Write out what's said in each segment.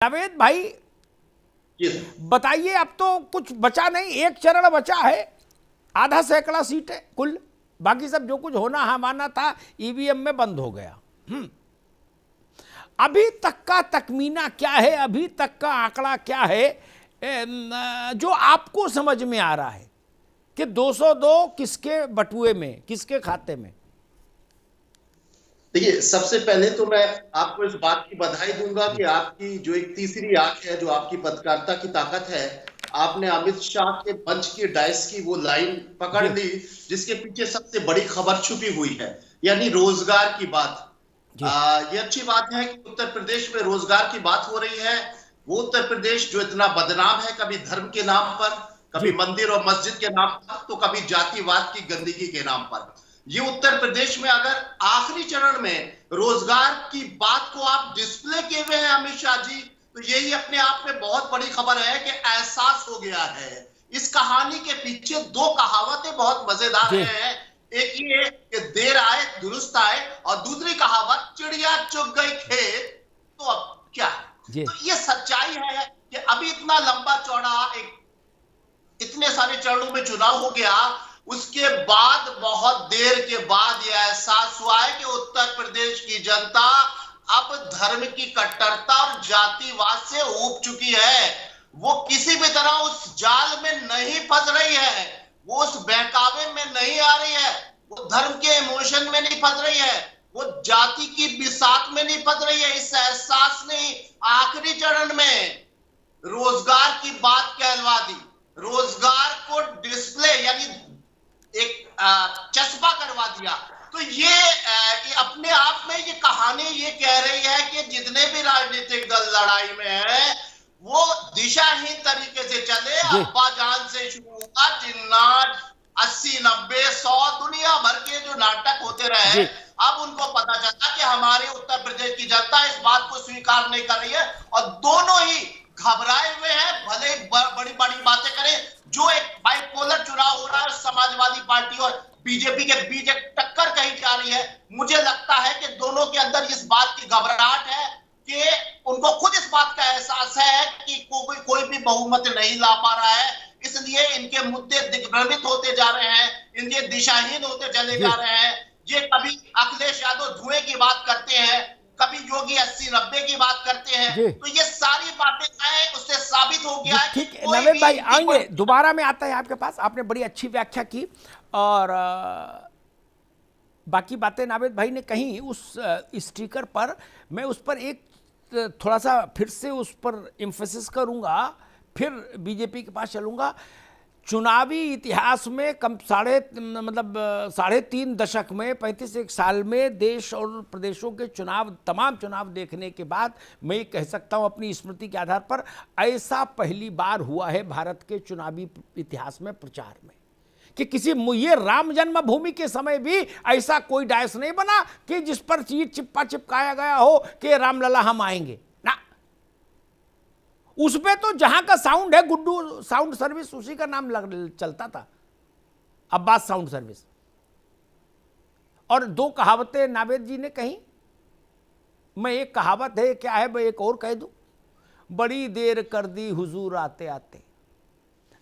जावेद भाई बताइए, अब तो कुछ बचा नहीं, एक चरण बचा है, आधा सैकड़ा सीटें कुल, बाकी सब जो कुछ होना हमाना था ईवीएम में बंद हो गया। अभी तक का तखमीना क्या है, अभी तक का आंकड़ा क्या है जो आपको समझ में आ रहा है कि 202 किसके बटुए में, किसके खाते में? देखिए, सबसे पहले तो मैं आपको इस बात की बधाई दूंगा कि आपकी जो एक तीसरी आंख है, जो आपकी पत्रकारिता की ताकत है, आपने अमित शाह के मंच की डाइस की वो लाइन पकड़ ली जिसके पीछे सबसे बड़ी खबर छुपी हुई है, यानी रोजगार की बात। ये अच्छी बात है कि उत्तर प्रदेश में रोजगार की बात हो रही है। वो उत्तर प्रदेश जो इतना बदनाम है, कभी धर्म के नाम पर, कभी मंदिर और मस्जिद के नाम पर, तो कभी जातिवाद की गंदगी के नाम पर। ये उत्तर प्रदेश में अगर आखिरी चरण में रोजगार की बात को आप डिस्प्ले किए हुए हैं अमित शाह जी, तो यही अपने आप में बहुत बड़ी खबर है कि एहसास हो गया है। इस कहानी के पीछे दो कहावतें बहुत मजेदार हैं। एक ये कि देर आए दुरुस्त आए, और दूसरी कहावत चिड़िया चुग गई खेत तो अब क्या। तो ये सच्चाई है कि अभी इतना लंबा चौड़ा इतने सारे चरणों में चुनाव हो गया, उसके बाद बहुत देर के बाद यह एहसास हुआ है कि उत्तर प्रदेश की जनता अब धर्म की कट्टरता और जातिवाद से ऊब चुकी है। वो किसी भी तरह उस जाल में नहीं फंस रही है, वो उस बहकावे में नहीं आ रही है, वो धर्म के इमोशन में नहीं फंस रही है, वो जाति की बिसात में नहीं फंस रही है। इस एहसास ने आखिरी चरण में रोजगार की बात कहलवा दी, रोजगार को डिस्प्ले यानी एक चस्पा करवा दिया। तो ये अपने आप में ये कहानी ये कह रही है कि जितने भी राजनीतिक दल लड़ाई में है वो दिशाहीन तरीके से चले। अब्बा जान से शुरू हुआ, जिन्नात 80, 90, 100 दुनिया भर के जो नाटक होते रहे, अब उनको पता चला कि हमारे उत्तर प्रदेश की जनता इस बात को स्वीकार नहीं कर रही है, और दोनों ही घबराए हुए हैं। भले बड़ी बड़ी बातें करें, जो एक बाइपोलर चुनाव हो रहा है, समाजवादी पार्टी और बीजेपी के बीच एक टक्कर कही जा रही है। मुझे लगता है कि दोनों के अंदर इस बात की घबराहट है कि उनको खुद इस बात का एहसास है कि कोई भी बहुमत नहीं ला पा रहा है, इसलिए इनके मुद्दे दिग्भ्रमित होते जा रहे हैं, इनके दिशाहीन होते चले जा रहे हैं। ये कभी अखिलेश यादव धुएं की बात करते हैं, कभी योगी 80-90 की बात करते हैं, तो ये सारी बातें उससे साबित हो गया है। ठीक है नवेद भाई, आएंगे दोबारा में आता है आपके पास, आपने बड़ी अच्छी व्याख्या की और बाकी बातें नावेद भाई ने कही। उस स्टिकर पर मैं उस पर एक थोड़ा सा फिर से उस पर एम्फेसिस करूंगा, फिर बीजेपी के पास चलूंगा। चुनावी इतिहास में साढ़े तीन दशक में 35 साल में देश और प्रदेशों के चुनाव, तमाम चुनाव देखने के बाद मैं कह सकता हूं अपनी स्मृति के आधार पर, ऐसा पहली बार हुआ है भारत के चुनावी इतिहास में प्रचार में कि किसी ये राम जन्मभूमि के समय भी ऐसा कोई डायस नहीं बना कि जिस पर चिपकाया गया हो कि रामलला हम आएंगे ना। उसमें तो जहां का साउंड है, गुड्डू साउंड सर्विस, उसी का नाम चलता था, अब्बास साउंड सर्विस। और दो कहावतें नावेद जी ने कही, मैं एक कहावत है, क्या है मैं एक और कह दूं, बड़ी देर कर दी हुजूर आते आते।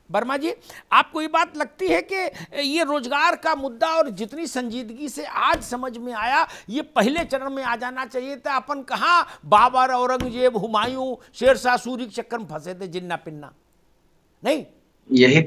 वर्मा जी, आपको ये बात लगती है कि ये रोजगार का मुद्दा और जितनी संजीदगी से आज समझ में आया, ये पहले चरण में आ जाना चाहिए था? अपन कहाँ बाबर, औरंगजेब, हुमायूं, शेरशाह सूरी के चक्कर में फंसे थे, जिन्ना पिन्ना नहीं। यही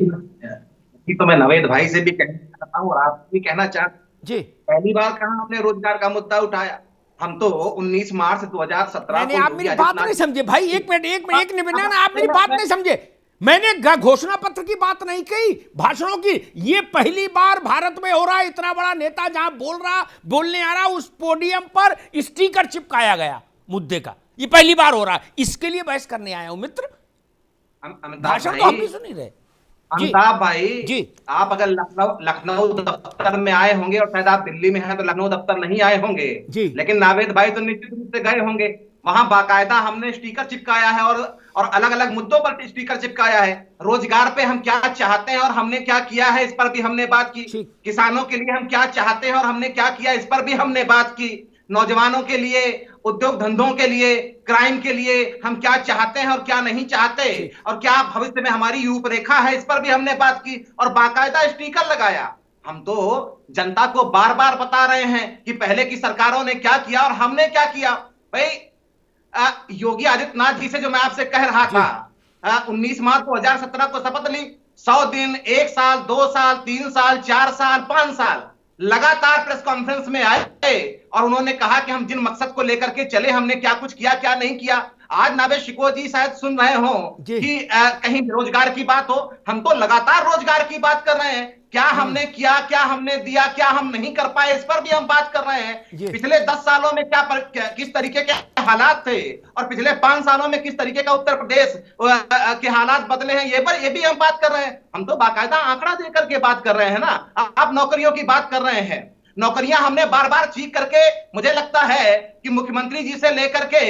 तो मैं नवेद भाई से भी कहना चाहता हूँ और आप भी कहना चाहते जी। पहली बार कहाँ हमने रोजगार का मुद्दा उठाया? हम तो 19 मार्च 2017 को आप मेरी बात नहीं समझे भाई, एक मिनट आप मेरी बात नहीं समझे। मैंने घोषणा पत्र की बात नहीं कही, भाषणों की। ये पहली बार भारत में हो रहा है, इतना बड़ा नेता जहां बोलने आ रहा, उस पोडियम पर स्टिकर चिपकाया गया मुद्दे का, ये पहली बार हो रहा है। इसके लिए बहस करने आया हूं मित्र, भाषण तो हम भी सुन ही रहे। अमिताभ भाई जी, आप अगर लखनऊ दफ्तर में आए होंगे और शायद आप दिल्ली में हैं तो लखनऊ दफ्तर नहीं आए होंगे जी, लेकिन नावेद भाई तो निश्चित रूप से गए होंगे। वहां बाकायदा हमने स्टिकर चिपकाया है और अलग अलग मुद्दों पर स्टिकर चिपकाया है। रोजगार पे हम क्या चाहते हैं और हमने क्या किया है, इस पर भी हमने बात की। किसानों के लिए हम क्या चाहते हैं और हमने क्या किया, इस पर भी हमने बात की। नौजवानों के लिए, उद्योग धंधों के लिए, क्राइम के लिए हम क्या चाहते हैं और क्या नहीं चाहते, और क्या भविष्य में हमारी रूपरेखा है, इस पर भी हमने बात की और बाकायदा स्टिकर लगाया। हम तो जनता को बार बार बता रहे हैं कि पहले की सरकारों ने क्या किया और हमने क्या किया। भाई योगी आदित्यनाथ जी से जो मैं आपसे कह रहा था, 19 मार्च 2017 को शपथ ली, 100 दिन, 1 साल, 2 साल, 3 साल, 4 साल, 5 साल लगातार प्रेस कॉन्फ्रेंस में आए और उन्होंने कहा कि हम जिन मकसद को लेकर के चले हमने क्या कुछ किया क्या नहीं किया। आज नावेद शिको जी शायद सुन रहे हो कि कहीं बेरोजगार की बात हो, हम तो लगातार रोजगार की बात कर रहे हैं। क्या हमने किया, क्या हमने दिया, क्या हम नहीं कर पाए, इस पर भी हम बात कर रहे हैं। पिछले 10 सालों में किस तरीके के हालात थे और पिछले 5 सालों में किस तरीके का उत्तर प्रदेश के हालात बदले हैं, ये भी हम बात कर रहे हैं। हम तो बाकायदा आंकड़ा देकर के बात कर रहे हैं ना। आप नौकरियों की बात कर रहे हैं, नौकरियां हमने बार बार चीख करके, मुझे लगता है कि मुख्यमंत्री जी से लेकर के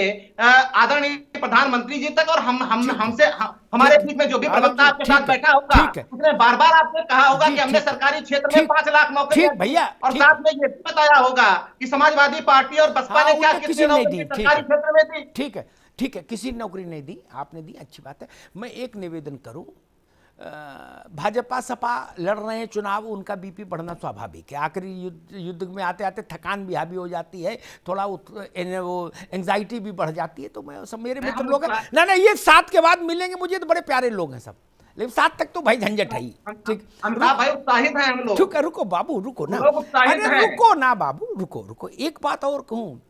आदरणीय प्रधानमंत्री जी तक और हमसे हमारे बीच में जो भी प्रवक्ता आपके साथ बैठा होगा उसने बार बार आपसे कहा होगा कि हमने सरकारी क्षेत्र में 5 लाख नौकरियां भैया, और साथ में ये भी बताया होगा कि समाजवादी पार्टी और बसपा ने क्या किसी नौकरी सरकारी क्षेत्र में दी। ठीक है, किसी ने नौकरी नहीं दी, आपने दी, अच्छी बात है। मैं एक निवेदन करूं, भाजपा सपा लड़ रहे हैं चुनाव, उनका बीपी बढ़ना स्वाभाविक है। आखिरी युद्ध में आते आते थकान भी हावी हो जाती है, थोड़ा वो एंजाइटी भी बढ़ जाती है। तो मैं सब मेरे मित्र लोग हैं ना, ये 7 के बाद मिलेंगे मुझे तो बड़े प्यारे लोग हैं सब, लेकिन 7 तक तो भाई झंझट है ही। ठीक, भाई उत्साहित हैं हम लोग। रुको बाबू, रुको ना, अरे रुको ना बाबू, रुको। एक बात और कहूँ,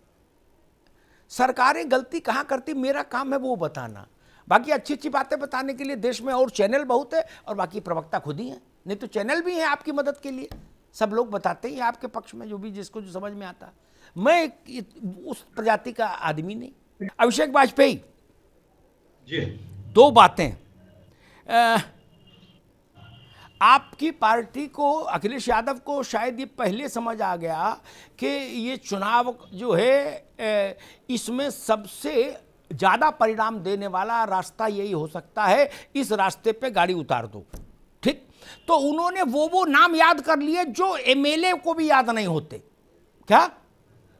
सरकारें गलती कहाँ करती, मेरा काम है वो बताना। बाकी अच्छी अच्छी बातें बताने के लिए देश में और चैनल बहुत है, और बाकी प्रवक्ता खुद ही हैं, नहीं तो चैनल भी हैं आपकी मदद के लिए, सब लोग बताते हैं आपके पक्ष में जो भी जिसको जो समझ में आता। मैं उस प्रजाति का आदमी नहीं। अभिषेक वाजपेयी जी, 2 बातें, आपकी पार्टी को, अखिलेश यादव को शायद ये पहले समझ आ गया कि ये चुनाव जो है इसमें सबसे ज़्यादा परिणाम देने वाला रास्ता यही हो सकता है, इस रास्ते पे गाड़ी उतार दो। ठीक, तो उन्होंने वो नाम याद कर लिए जो एमएलए को भी याद नहीं होते, क्या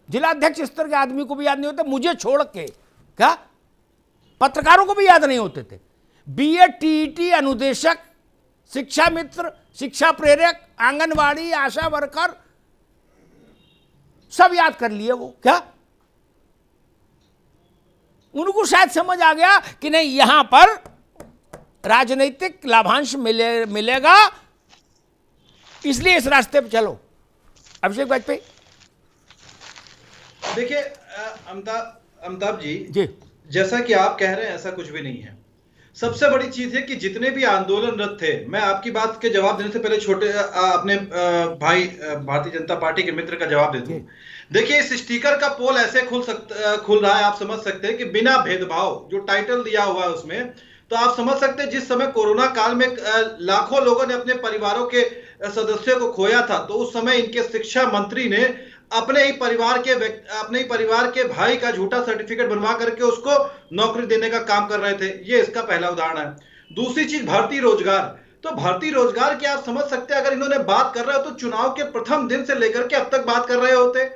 जिलाध्यक्ष स्तर के आदमी को भी याद नहीं होते, मुझे छोड़ के, क्या पत्रकारों को भी याद नहीं होते थे। बीएड, टीईटी, अनुदेशक, शिक्षा मित्र, शिक्षा प्रेरक, आंगनवाड़ी, आशा वर्कर, सब याद कर लिए वो। क्या उनको शायद समझ आ गया कि नहीं, यहां पर राजनीतिक लाभांश मिलेगा, इसलिए इस रास्ते पे चलो। अभिषेक वाजपेयी, देखिए अमिताभ जी, जैसा कि आप कह रहे हैं ऐसा कुछ भी नहीं है। सबसे बड़ी चीज है कि जितने भी आंदोलनरत थे, मैं आपकी बात के जवाब देने से पहले छोटे अपने भाई भारतीय जनता पार्टी के मित्र का जवाब दे दूं। देखिए, इस स्टिकर का पोल ऐसे खुल रहा है, आप समझ सकते हैं कि बिना भेदभाव, जो टाइटल दिया हुआ है उसमें, तो आप समझ सकते हैं जिस समय कोरोना काल में लाखों लोगों ने अपने परिवारों के सदस्यों को खोया था, तो उस समय इनके शिक्षा मंत्री ने अपने ही परिवार के भाई का झूठा सर्टिफिकेट बनवा करके उसको नौकरी देने का काम कर रहे थे। ये इसका पहला उदाहरण है। दूसरी चीज, भारतीय रोजगार। तो भारतीय रोजगार की आप समझ सकते हैं, अगर इन्होंने बात कर रहे हो तो चुनाव के प्रथम दिन से लेकर के अब तक बात कर रहे होते।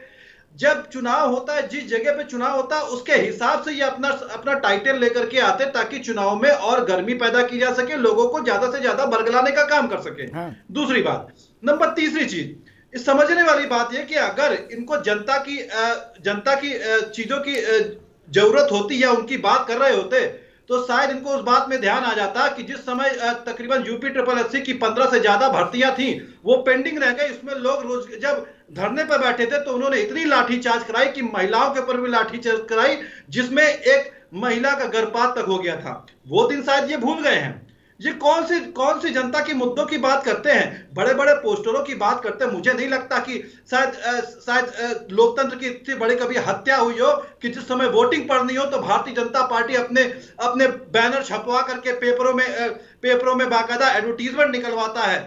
जब चुनाव होता है, जिस जगह पे चुनाव होता है, उसके हिसाब से ये अपना टाइटल लेकर के आते, ताकि चुनाव में और गर्मी पैदा की जा सके, लोगों को ज्यादा से ज्यादा बरगलाने का काम कर सके। दूसरी बात, तीसरी चीज, इस समझने वाली बात यह कि अगर इनको जनता की चीजों की जरूरत होती या उनकी बात कर रहे होते, तो शायद इनको उस बात में ध्यान आ जाता कि जिस समय तकरीबन यूपी 888 की 15 से ज्यादा भर्तियां थी, वो पेंडिंग रह गई। इसमें लोग रोज जब धरने पर बैठे थे तो उन्होंने इतनी लाठीचार्ज कराई कि महिलाओं के ऊपर भी लाठीचार्ज कराई, जिसमें एक महिला का गर्भपात तक हो गया था। वो दिन शायद ये भूल गए हैं। ये कौन सी जनता की मुद्दों की बात करते हैं, बड़े बड़े पोस्टरों की बात करते हैं। मुझे नहीं लगता कि शायद लोकतंत्र की इतनी बड़ी कभी हत्या हुई हो कि जिस समय वोटिंग पड़नी हो तो भारतीय जनता पार्टी अपने बैनर छपवा करके पेपरों में बाकायदा एडवर्टीजमेंट निकलवाता है।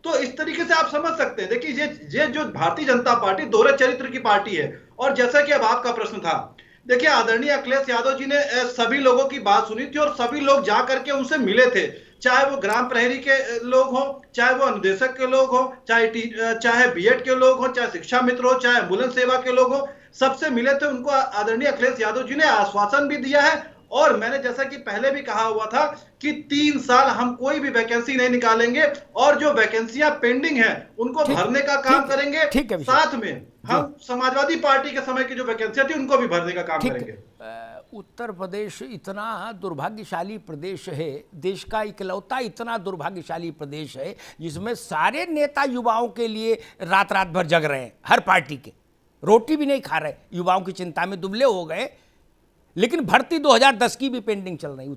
तो इस तरीके से आप समझ सकते हैं। देखिए, ये जो भारतीय जनता पार्टी दोहरे चरित्र की पार्टी है। और जैसा कि अब आपका प्रश्न था, देखिए, आदरणीय अखिलेश यादव जी ने सभी लोगों की बात सुनी थी और सभी लोग जाकर के उनसे मिले थे, चाहे वो ग्राम प्रहरी के लोग हो, चाहे वो अनुदेशक के लोग हो, चाहे बीएड के लोग हो, चाहे शिक्षा मित्र हो, चाहे एम्बुलेंस सेवा के लोग हो। सबसे मिले थे, उनको आदरणीय अखिलेश यादव जी ने आश्वासन भी दिया है। और मैंने जैसा कि पहले भी कहा हुआ था कि 3 साल हम कोई भी वैकेंसी नहीं निकालेंगे और जो वैकेंसियां पेंडिंग हैं उनको भरने का काम करेंगे। साथ में हम समाजवादी पार्टी के समय की जो वैकेंसियां थी उनको भी भरने का काम करेंगे। उत्तर प्रदेश इतना दुर्भाग्यशाली प्रदेश है, देश का इकलौता इतना दुर्भाग्यशाली प्रदेश है जिसमें सारे नेता युवाओं के लिए रात रात भर जग रहे हैं, हर पार्टी के रोटी भी नहीं खा रहे, युवाओं की चिंता में दुबले हो गए। लेकिन भर्ती 2010 की भी पेंडिंग चल रही।